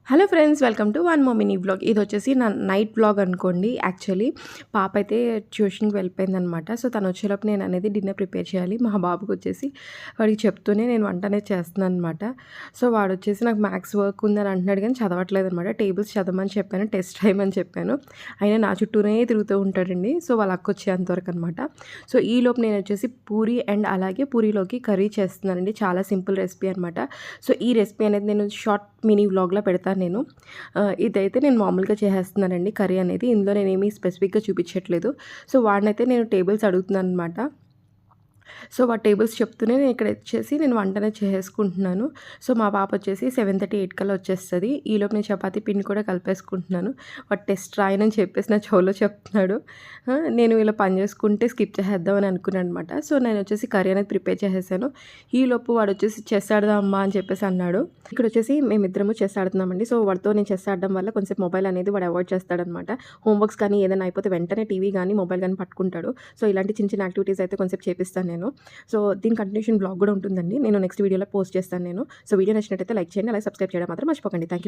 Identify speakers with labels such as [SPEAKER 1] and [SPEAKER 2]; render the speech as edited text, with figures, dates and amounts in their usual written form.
[SPEAKER 1] Hello friends, welcome to one more mini vlog. ఇది వచ్చేసి నా నైట్ వ్లాగ్ అనుకోండి. యాక్చువల్లీ పాప అయితే ట్యూషన్కి వెళ్ళిపోయిందనమాట. సో తను వచ్చేలోపు నేను అనేది డిన్నర్ ప్రిపేర్ చేయాలి. మా బాబుకి వచ్చేసి వాడికి చెప్తూనే నేను వంట అనేది చేస్తున్నాను అనమాట. సో వాడు వచ్చేసి నాకు మ్యాథ్స్ వర్క్ ఉందని అంటున్నాడు, కానీ చదవట్లేదు అనమాట. టేబుల్స్ చదవమని చెప్పాను, టెస్ట్ రాయమని చెప్పాను, అయినా నా చుట్టూనే తిరుగుతూ ఉంటాడండి. సో వాళ్ళ అక్క వచ్చేంతవరకు అనమాట. సో ఈలోపు నేను వచ్చేసి పూరి అండ్ అలాగే పూరీలోకి కర్రీ చేస్తున్నానండి. చాలా సింపుల్ రెసిపీ అనమాట. సో ఈ రెసిపీ అనేది నేను షార్ట్ మినీ వ్లాగ్లో పెడతాను నేను. ఇదైతే నేను మామూలుగా చేసేస్తున్నానండి కర్రీ అనేది. ఇందులో నేనేమి స్పెసిఫిక్గా చూపించట్లేదు. సో వాడినైతే నేను టేబుల్స్ అడుగుతున్నాను అనమాట. సో వాడు టేబుల్స్ చెప్తూనే నేను ఇక్కడ వచ్చేసి నేను వంట అనేది చేసేసుకుంటున్నాను. సో మా పాప వచ్చేసి 7:30, 8 కల్లా వచ్చేస్తుంది. ఈలోపు నేను చపాతీ పిండి కూడా కలిపేసుకుంటున్నాను. వాడు టెస్ట్ రాయనని చెప్పేసి నా చెవులో చెప్తున్నాడు. నేను ఇలా పని చేసుకుంటే స్కిప్ చేసేద్దామని అనుకున్నాను అనమాట. సో నేను వచ్చేసి కర్రీ అనేది ప్రిపేర్ చేసేసాను. ఈలోపు వాడు వచ్చేసి చెస్ ఆడదాం అమ్మా అని చెప్పేసి అన్నాడు. ఇక్కడ వచ్చేసి మేమిద్దరము చెస్ ఆడుతున్నామండి. సో వాడితో నేను చెస్ ఆడడం వల్ల కొంచెం మొబైల్ అనేది వాడు అవాయిడ్ చేస్తాడనమాట. హోంవర్క్స్ కానీ ఏదైనా అయిపోతే వెంటనే టీవీ కానీ మొబైల్ కానీ పట్టుకుంటాడు. సో ఇలాంటి చిన్న చిన్న యాక్టివిటీస్ అయితే కొంచెం చేపిస్తాను నేను. సో దీని కంటిన్యూషన్ బ్లాగ్ కూడా ఉంటుందండి. నేను నెక్స్ట్ వీడియోలో పోస్ట్ చేస్తాను నేను. సో వీడియో నచ్చినట్టయితే లైక్ చేయండి, అలాగే సబ్స్క్రైబ్ చేయడం మాత్రం మర్చిపోకండి. Thank you.